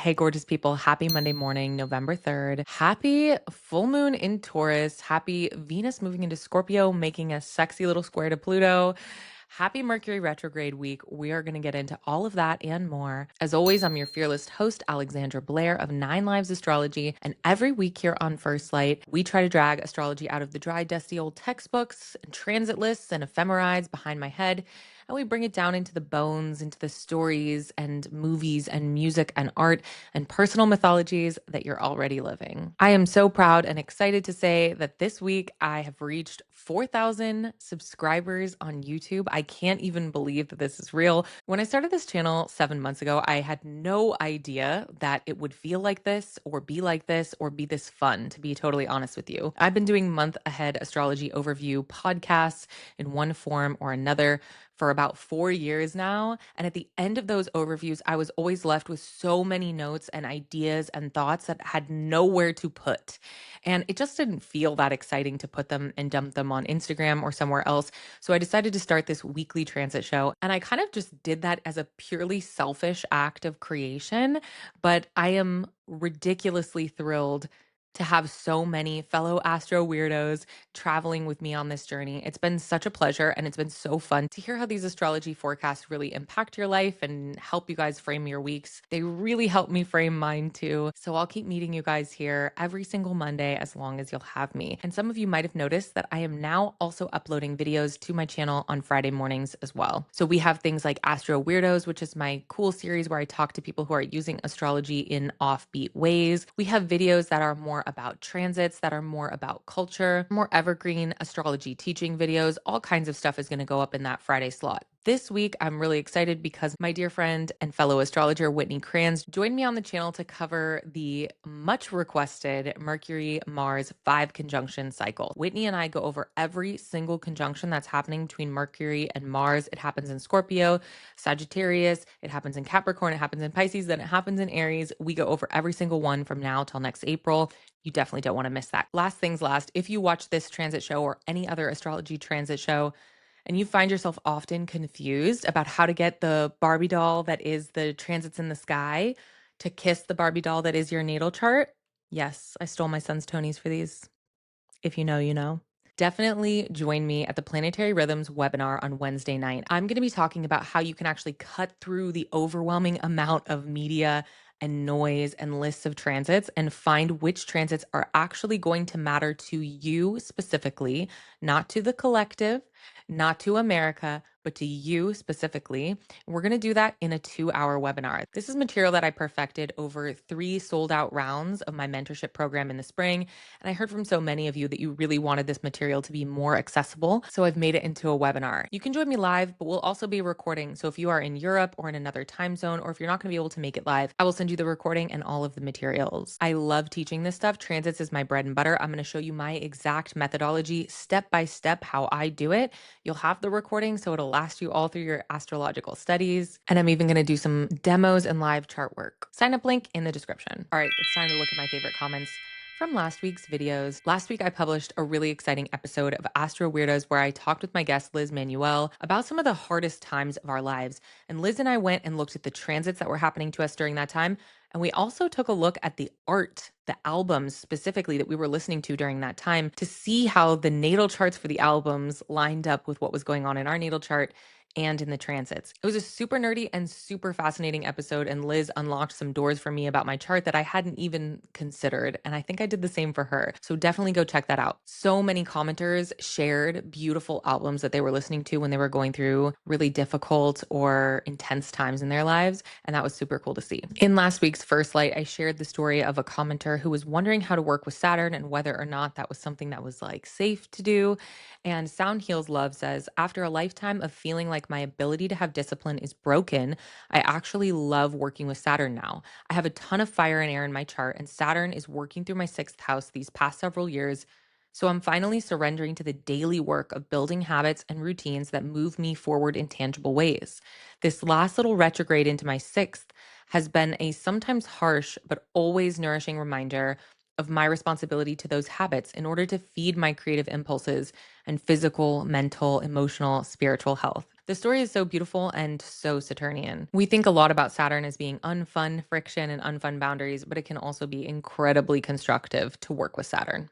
Hey, gorgeous people. Happy Monday morning, November 3rd. Happy full moon in Taurus. Happy Venus moving into Scorpio, making a sexy little square to Pluto. Happy Mercury retrograde week. We are going to get into all of that and more. As always, I'm your fearless host, Alexandra Blair of 9 Lives Astrology. And every week here on First Light, we try to drag astrology out of the dry, dusty old textbooks and transit lists and ephemerides behind my head. And we bring it down into the bones, into the stories and movies and music and art and personal mythologies that you're already living. I am so proud and excited to say that this week I have reached 4,000 subscribers on YouTube. I can't even believe that this is real. When I started this channel 7 months ago, I had no idea that it would feel like this or be like this or be this fun, to be totally honest with you. I've been doing month ahead astrology overview podcasts in one form or another for about 4 years now. And at the end of those overviews, I was always left with so many notes and ideas and thoughts that had nowhere to put. And it just didn't feel that exciting to put them and dump them on Instagram or somewhere else. So I decided to start this weekly transit show. And I kind of just did that as a purely selfish act of creation. But I am ridiculously thrilled to have so many fellow astro weirdos traveling with me on this journey. It's been such a pleasure and it's been so fun to hear how these astrology forecasts really impact your life and help you guys frame your weeks. They really help me frame mine too. So I'll keep meeting you guys here every single Monday as long as you'll have me. And some of you might have noticed that I am now also uploading videos to my channel on Friday mornings as well. So we have things like Astro Weirdos, which is my cool series where I talk to people who are using astrology in offbeat ways. We have videos that are more about transits, that are more about culture, more evergreen astrology teaching videos. All kinds of stuff is going to go up in that Friday slot. This week, I'm really excited because my dear friend and fellow astrologer Whitney Kranz joined me on the channel to cover the much requested Mercury-Mars 5 conjunction cycle. Whitney and I go over every single conjunction that's happening between Mercury and Mars. It happens in Scorpio, Sagittarius, it happens in Capricorn, it happens in Pisces, then it happens in Aries. We go over every single one from now till next April. You definitely don't want to miss that. Last things last, if you watch this transit show or any other astrology transit show, and you find yourself often confused about how to get the Barbie doll that is the transits in the sky to kiss the Barbie doll that is your natal chart, yes, I stole my son's Tony's for these. If you know, you know. Definitely join me at the Planetary Rhythms webinar on Wednesday night. I'm going to be talking about how you can actually cut through the overwhelming amount of media and noise and lists of transits and find which transits are actually going to matter to you specifically, not to the collective, not to America, but to you specifically. We're going to do that in a 2-hour webinar. This is material that I perfected over 3 sold out rounds of my mentorship program in the spring. And I heard from so many of you that you really wanted this material to be more accessible. So I've made it into a webinar. You can join me live, but we'll also be recording. So if you are in Europe or in another time zone, or if you're not going to be able to make it live, I will send you the recording and all of the materials. I love teaching this stuff. Transits is my bread and butter. I'm going to show you my exact methodology, step by step, how I do it. You'll have the recording, so it'll last you all through your astrological studies. And I'm even going to do some demos and live chart work. Sign up link in the description. All right, it's time to look at my favorite comments from last week's videos. Last week, I published a really exciting episode of Astro Weirdos where I talked with my guest, Liz Manuel, about some of the hardest times of our lives. And Liz and I went and looked at the transits that were happening to us during that time. And we also took a look at the art, the albums specifically that we were listening to during that time to see how the natal charts for the albums lined up with what was going on in our natal chart and in the transits. It was a super nerdy and super fascinating episode, and Liz unlocked some doors for me about my chart that I hadn't even considered, and I think I did the same for her. So definitely go check that out. So many commenters shared beautiful albums that they were listening to when they were going through really difficult or intense times in their lives, and that was super cool to see. In last week's First Light, I shared the story of a commenter who was wondering how to work with Saturn and whether or not that was something that was like safe to do. And Sound Heals Love says, after a lifetime of feeling like my ability to have discipline is broken, I actually love working with Saturn now. I have a ton of fire and air in my chart, and Saturn is working through my 6th house these past several years. So I'm finally surrendering to the daily work of building habits and routines that move me forward in tangible ways. This last little retrograde into my 6th has been a sometimes harsh but always nourishing reminder of my responsibility to those habits in order to feed my creative impulses and physical, mental, emotional, spiritual health. The story is so beautiful and so Saturnian. We think a lot about Saturn as being unfun friction and unfun boundaries, but it can also be incredibly constructive to work with Saturn.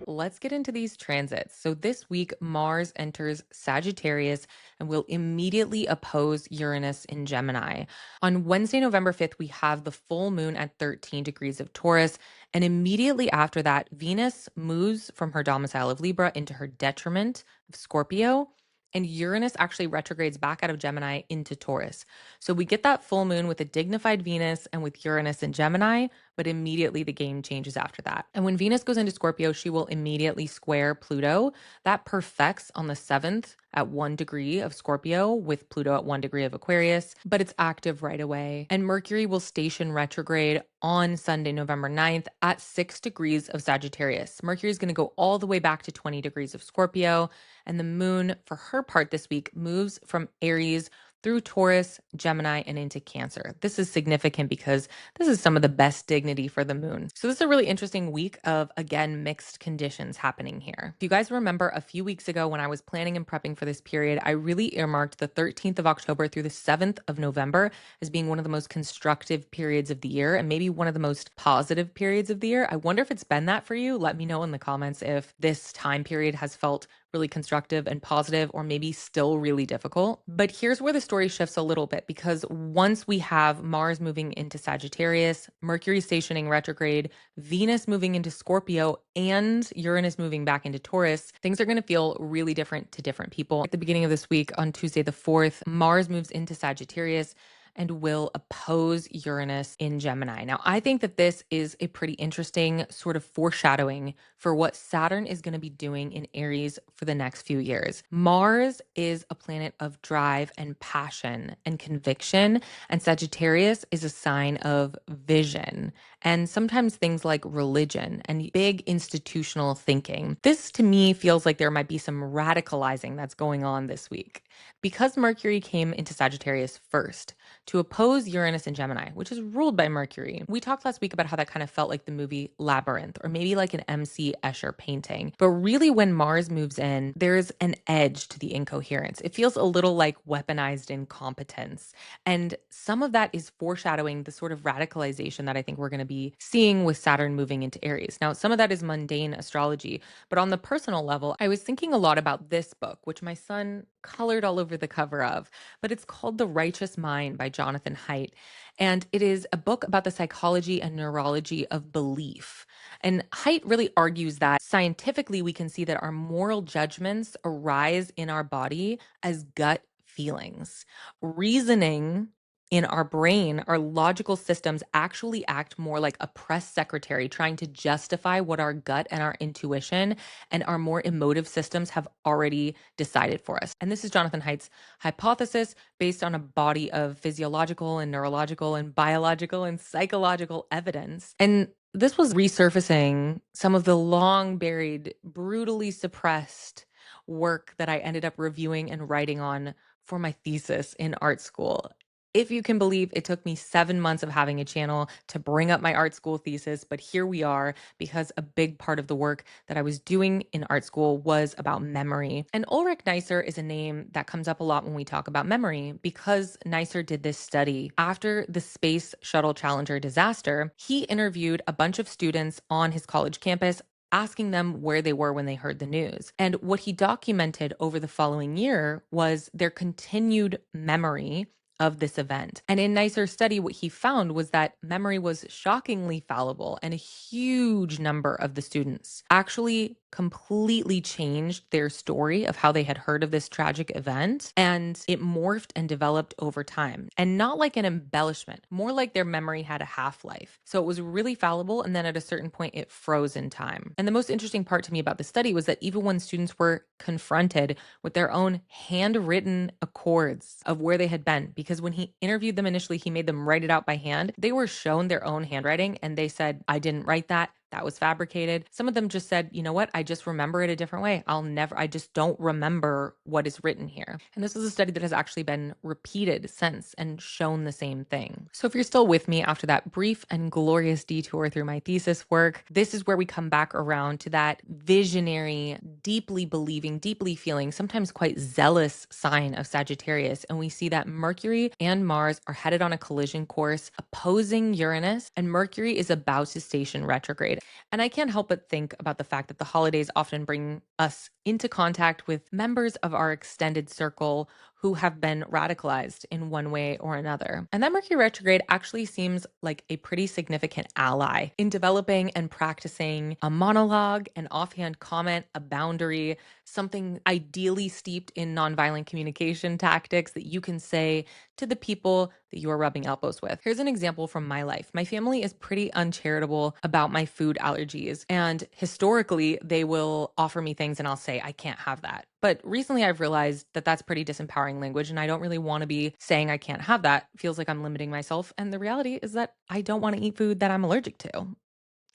Let's get into these transits. So this week, Mars enters Sagittarius and will immediately oppose Uranus in Gemini. On Wednesday, November 5th, we have the full moon at 13 degrees of Taurus. And immediately after that, Venus moves from her domicile of Libra into her detriment of Scorpio. And Uranus actually retrogrades back out of Gemini into Taurus. So we get that full moon with a dignified Venus and with Uranus in Gemini, but immediately the game changes after that. And when Venus goes into Scorpio, she will immediately square Pluto. That perfects on the 7th at 1 degree of Scorpio with Pluto at 1 degree of Aquarius, but it's active right away. And Mercury will station retrograde on Sunday, November 9th at 6 degrees of Sagittarius. Mercury is going to go all the way back to 20 degrees of Scorpio. And the moon, for her part this week, moves from Aries through Taurus, Gemini, and into Cancer. This is significant because this is some of the best dignity for the moon. So this is a really interesting week of, again, mixed conditions happening here. If you guys remember a few weeks ago when I was planning and prepping for this period, I really earmarked the 13th of October through the 7th of November as being one of the most constructive periods of the year and maybe one of the most positive periods of the year. I wonder if it's been that for you. Let me know in the comments if this time period has felt really constructive and positive, or maybe still really difficult. But here's where the story shifts a little bit, because once we have Mars moving into Sagittarius, Mercury stationing retrograde, Venus moving into Scorpio, and Uranus moving back into Taurus, things are going to feel really different to different people. At the beginning of this week, on Tuesday the 4th, Mars moves into Sagittarius and will oppose Uranus in Gemini. Now, I think that this is a pretty interesting sort of foreshadowing for what Saturn is going to be doing in Aries for the next few years. Mars is a planet of drive and passion and conviction, and Sagittarius is a sign of vision and sometimes things like religion and big institutional thinking. This to me feels like there might be some radicalizing that's going on this week. Because Mercury came into Sagittarius first to oppose Uranus and Gemini, which is ruled by Mercury. We talked last week about how that kind of felt like the movie Labyrinth, or maybe like an M.C. Escher painting. But really, when Mars moves in, there's an edge to the incoherence. It feels a little like weaponized incompetence. And some of that is foreshadowing the sort of radicalization that I think we're going to be seeing with Saturn moving into Aries. Now, some of that is mundane astrology, but on the personal level, I was thinking a lot about this book, which my son colored all over the cover of, but it's called The Righteous Mind by Jonathan Haidt. And it is a book about the psychology and neurology of belief. And Haidt really argues that scientifically, we can see that our moral judgments arise in our body as gut feelings. Reasoning in our brain, our logical systems actually act more like a press secretary trying to justify what our gut and our intuition and our more emotive systems have already decided for us. And this is Jonathan Haidt's hypothesis based on a body of physiological and neurological and biological and psychological evidence. And this was resurfacing some of the long buried, brutally suppressed work that I ended up reviewing and writing on for my thesis in art school. If you can believe, it took me 7 months of having a channel to bring up my art school thesis, but here we are, because a big part of the work that I was doing in art school was about memory. And Ulrich Neisser is a name that comes up a lot when we talk about memory, because Neisser did this study after the Space Shuttle Challenger disaster. He interviewed a bunch of students on his college campus, asking them where they were when they heard the news. And what he documented over the following year was their continued memory of this event. And in Neisser's study, what he found was that memory was shockingly fallible, and a huge number of the students actually completely changed their story of how they had heard of this tragic event, and it morphed and developed over time. And not like an embellishment, more like their memory had a half-life. So it was really fallible, and then at a certain point it froze in time. And the most interesting part to me about the study was that even when students were confronted with their own handwritten accords of where they had been, because when he interviewed them initially, he made them write it out by hand. They were shown their own handwriting and they said, I didn't write that. that was fabricated. Some of them just said, you know what, I just remember it a different way. I just don't remember what is written here. And this is a study that has actually been repeated since and shown the same thing. So if you're still with me after that brief and glorious detour through my thesis work, this is where we come back around to that visionary, deeply believing, deeply feeling, sometimes quite zealous sign of Sagittarius. And we see that Mercury and Mars are headed on a collision course opposing Uranus, and Mercury is about to station retrograde. And I can't help but think about the fact that the holidays often bring us into contact with members of our extended circle who have been radicalized in one way or another. And that Mercury retrograde actually seems like a pretty significant ally in developing and practicing a monologue, an offhand comment, a boundary, something ideally steeped in nonviolent communication tactics that you can say to the people that you are rubbing elbows with. Here's an example from my life. My family is pretty uncharitable about my food allergies, and historically, they will offer me things and I'll say, I can't have that. But recently, I've realized that that's pretty disempowering language, and I don't really want to be saying I can't have that. It feels like I'm limiting myself. And the reality is that I don't want to eat food that I'm allergic to.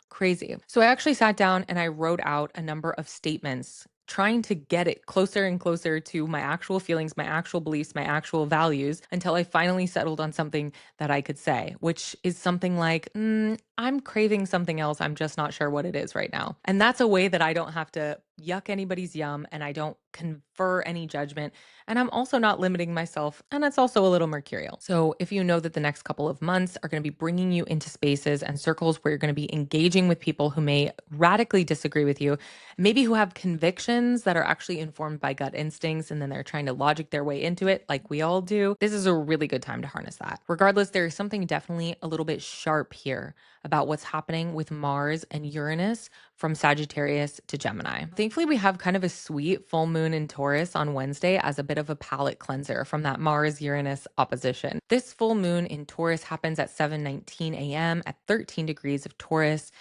Crazy. So I actually sat down and I wrote out a number of statements trying to get it closer and closer to my actual feelings, my actual beliefs, my actual values until I finally settled on something that I could say, which is something like, I'm craving something else. I'm just not sure what it is right now. And that's a way that I don't have to yuck anybody's yum and I don't confer any judgment. And I'm also not limiting myself. And it's also a little mercurial. So if you know that the next couple of months are going to be bringing you into spaces and circles where you're going to be engaging with people who may radically disagree with you, maybe who have convictions that are actually informed by gut instincts, and then they're trying to logic their way into it like we all do, this is a really good time to harness that. Regardless, there is something definitely a little bit sharp here about what's happening with Mars and Uranus from Sagittarius to Gemini. Thankfully, we have kind of a sweet full moon in Taurus on Wednesday as a bit of a palate cleanser from that Mars-Uranus opposition. This full moon in Taurus happens at 7:19 a.m. at 13 degrees of Taurus,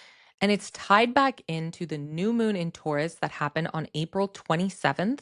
and it's tied back into the new moon in Taurus that happened on April 27th,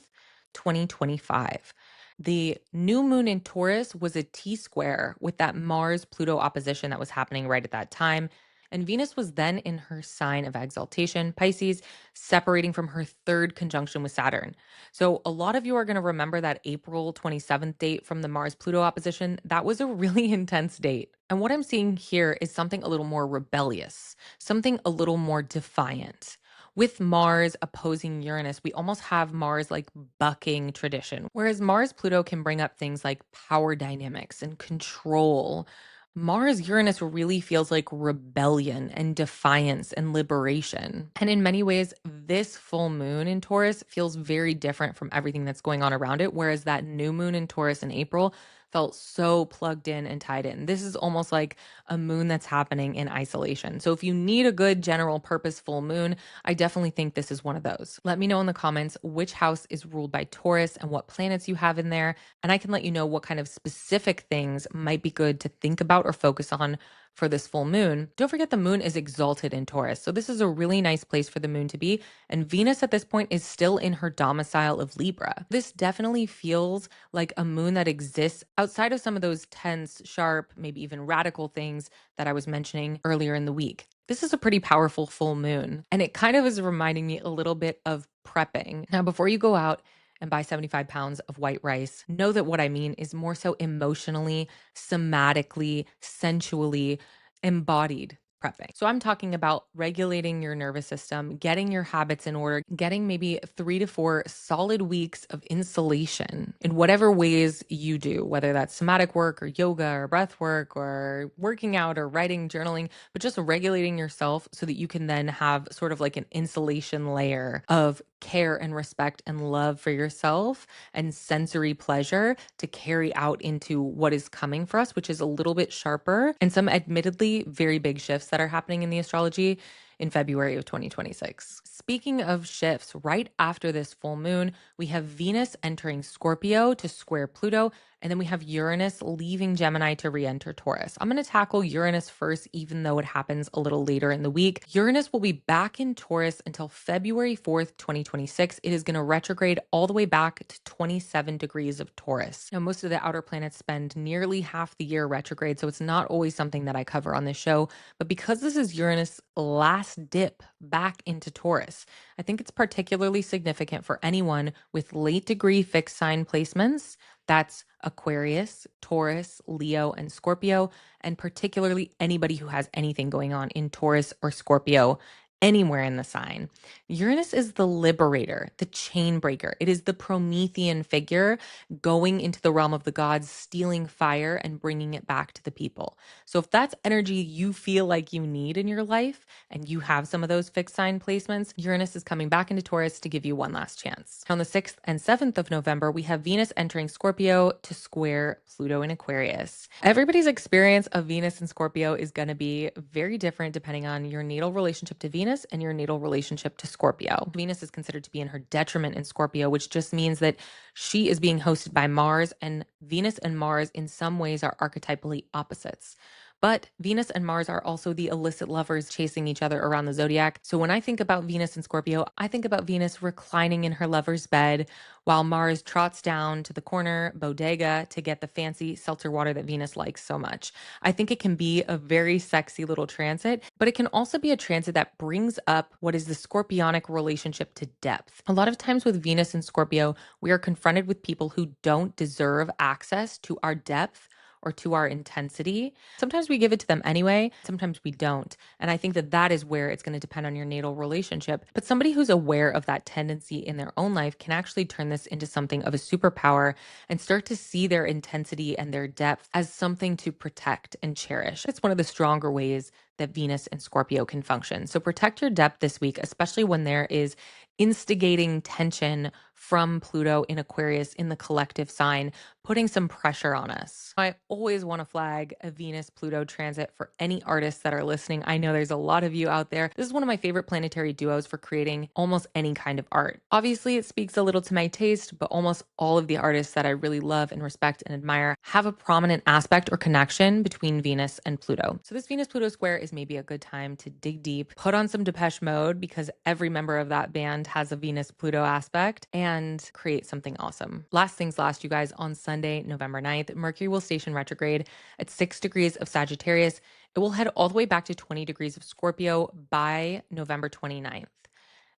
2025. The new moon in Taurus was a T-square with that Mars-Pluto opposition that was happening right at that time. And Venus was then in her sign of exaltation, Pisces, separating from her third conjunction with Saturn. So a lot of you are going to remember that April 27th date from the Mars-Pluto opposition. That was a really intense date. And what I'm seeing here is something a little more rebellious, something a little more defiant. With Mars opposing Uranus, we almost have Mars like bucking tradition. Whereas Mars Pluto can bring up things like power dynamics and control, Mars Uranus really feels like rebellion and defiance and liberation. And in many ways, this full moon in Taurus feels very different from everything that's going on around it. Whereas that new moon in Taurus in April felt so plugged in and tied in. This is almost like a moon that's happening in isolation. So if you need a good general purpose full moon, I definitely think this is one of those. Let me know in the comments which house is ruled by Taurus and what planets you have in there. And I can let you know what kind of specific things might be good to think about or focus on for this full moon. Don't forget the moon is exalted in Taurus. So this is a really nice place for the moon to be. And Venus at this point is still in her domicile of Libra. This definitely feels like a moon that exists outside of some of those tense, sharp, maybe even radical things that I was mentioning earlier in the week. This is a pretty powerful full moon. And it kind of is reminding me a little bit of prepping. Now, before you go out and buy 75 pounds of white rice, know that what I mean is more so emotionally, somatically, sensually embodied prepping. So I'm talking about regulating your nervous system, getting your habits in order, getting maybe 3 to 4 solid weeks of insulation in whatever ways you do, whether that's somatic work or yoga or breath work or working out or writing, journaling, but just regulating yourself so that you can then have sort of like an insulation layer of care and respect and love for yourself and sensory pleasure to carry out into what is coming for us, which is a little bit sharper and some admittedly very big shifts that are happening in the astrology in February of 2026. Speaking of shifts, right after this full moon, we have Venus entering Scorpio to square Pluto, and then we have Uranus leaving Gemini to re-enter Taurus. I'm going to tackle Uranus first, even though it happens a little later in the week. Uranus will be back in Taurus until February 4th, 2026. It is going to retrograde all the way back to 27 degrees of Taurus. Now, most of the outer planets spend nearly half the year retrograde, so it's not always something that I cover on this show. But because this is Uranus' last fast dip back into Taurus. I think it's particularly significant for anyone with late degree fixed sign placements. That's Aquarius, Taurus, Leo, and Scorpio, and particularly anybody who has anything going on in Taurus or Scorpio anywhere in the sign. Uranus is the liberator, the chain breaker. It is the Promethean figure going into the realm of the gods, stealing fire and bringing it back to the people. So if that's energy you feel like you need in your life and you have some of those fixed sign placements, Uranus is coming back into Taurus to give you one last chance. On the 6th and 7th of November, we have Venus entering Scorpio to square Pluto in Aquarius. Everybody's experience of Venus in Scorpio is going to be very different depending on your natal relationship to Venus and your natal relationship to Scorpio. Venus is considered to be in her detriment in Scorpio, which just means that she is being hosted by Mars, and Venus and Mars in some ways are archetypally opposites. But Venus and Mars are also the illicit lovers chasing each other around the zodiac. So when I think about Venus and Scorpio, I think about Venus reclining in her lover's bed while Mars trots down to the corner bodega to get the fancy seltzer water that Venus likes so much. I think it can be a very sexy little transit, but it can also be a transit that brings up what is the scorpionic relationship to depth. A lot of times with Venus and Scorpio, we are confronted with people who don't deserve access to our depth or to our intensity. Sometimes we give it to them anyway, sometimes we don't. And I think that that is where it's going to depend on your natal relationship. But somebody who's aware of that tendency in their own life can actually turn this into something of a superpower and start to see their intensity and their depth as something to protect and cherish. It's one of the stronger ways that Venus and Scorpio can function. So protect your depth this week, especially when there is instigating tension from Pluto in Aquarius in the collective sign, putting some pressure on us. I always want to flag a Venus-Pluto transit for any artists that are listening. I know there's a lot of you out there. This is one of my favorite planetary duos for creating almost any kind of art. Obviously, it speaks a little to my taste, but almost all of the artists that I really love and respect and admire have a prominent aspect or connection between Venus and Pluto. So this Venus-Pluto square is maybe a good time to dig deep, put on some Depeche Mode because every member of that band has a Venus-Pluto aspect, and create something awesome. Last things last, you guys, on Sunday, November 9th, Mercury will station retrograde at 6 degrees of Sagittarius. It will head all the way back to 20 degrees of Scorpio by November 29th.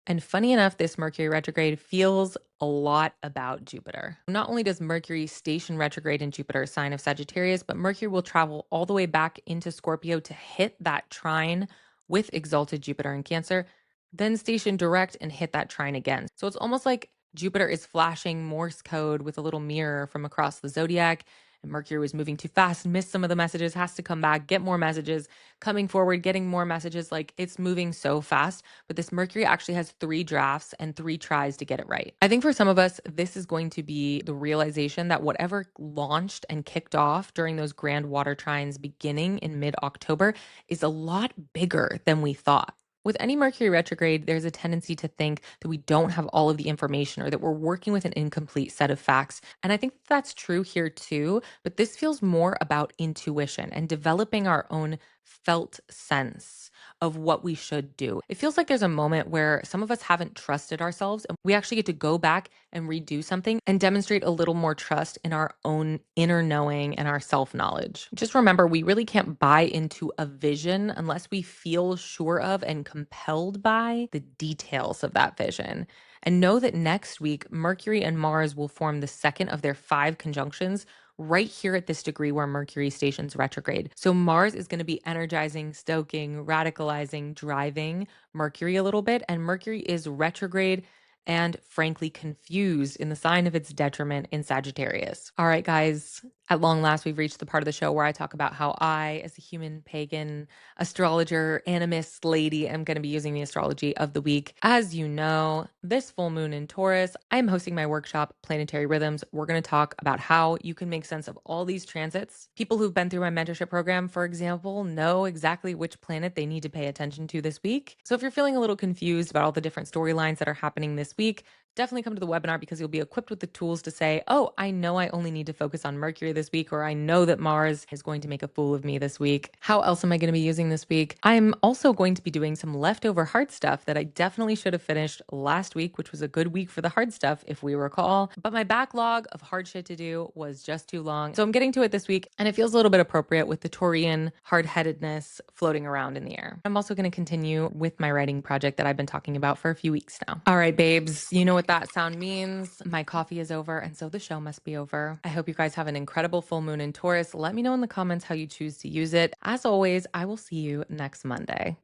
And funny enough, this Mercury retrograde feels a lot about Jupiter. Not only does Mercury station retrograde in Jupiter's sign of Sagittarius, but Mercury will travel all the way back into Scorpio to hit that trine with exalted Jupiter in Cancer, then station direct and hit that trine again. So it's almost like Jupiter is flashing Morse code with a little mirror from across the zodiac. And Mercury was moving too fast, missed some of the messages, has to come back, get more messages, coming forward, getting more messages. Like it's moving so fast. But this Mercury actually has 3 drafts and 3 tries to get it right. I think for some of us, this is going to be the realization that whatever launched and kicked off during those grand water trines beginning in mid-October is a lot bigger than we thought. With any Mercury retrograde, there's a tendency to think that we don't have all of the information or that we're working with an incomplete set of facts. And I think that's true here too, but this feels more about intuition and developing our own felt sense of what we should do. It feels like there's a moment where some of us haven't trusted ourselves and we actually get to go back and redo something and demonstrate a little more trust in our own inner knowing and our self-knowledge. Just remember, we really can't buy into a vision unless we feel sure of and compelled by the details of that vision. And know that next week, Mercury and Mars will form the second of their 5 conjunctions right here at this degree where Mercury stations retrograde. So Mars is going to be energizing, stoking, radicalizing, driving Mercury a little bit. And Mercury is retrograde and frankly confused in the sign of its detriment in Sagittarius. All right, guys, at long last, we've reached the part of the show where I talk about how I, as a human pagan astrologer, animist lady, am going to be using the astrology of the week. As you know, this full moon in Taurus, I am hosting my workshop, Planetary Rhythms. We're going to talk about how you can make sense of all these transits. People who've been through my mentorship program, for example, know exactly which planet they need to pay attention to this week. So if you're feeling a little confused about all the different storylines that are happening this week, definitely come to the webinar because you'll be equipped with the tools to say, oh, I know I only need to focus on Mercury this week, or I know that Mars is going to make a fool of me this week. How else am I going to be using this week? I'm also going to be doing some leftover hard stuff that I definitely should have finished last week, which was a good week for the hard stuff, if we recall. But my backlog of hard shit to do was just too long. So I'm getting to it this week, and it feels a little bit appropriate with the Taurian hard-headedness floating around in the air. I'm also going to continue with my writing project that I've been talking about for a few weeks now. All right, babes, you know what that sound means. My coffee is over, and so the show must be over. I hope you guys have an incredible full moon in Taurus. Let me know in the comments how you choose to use it. As always, I will see you next Monday.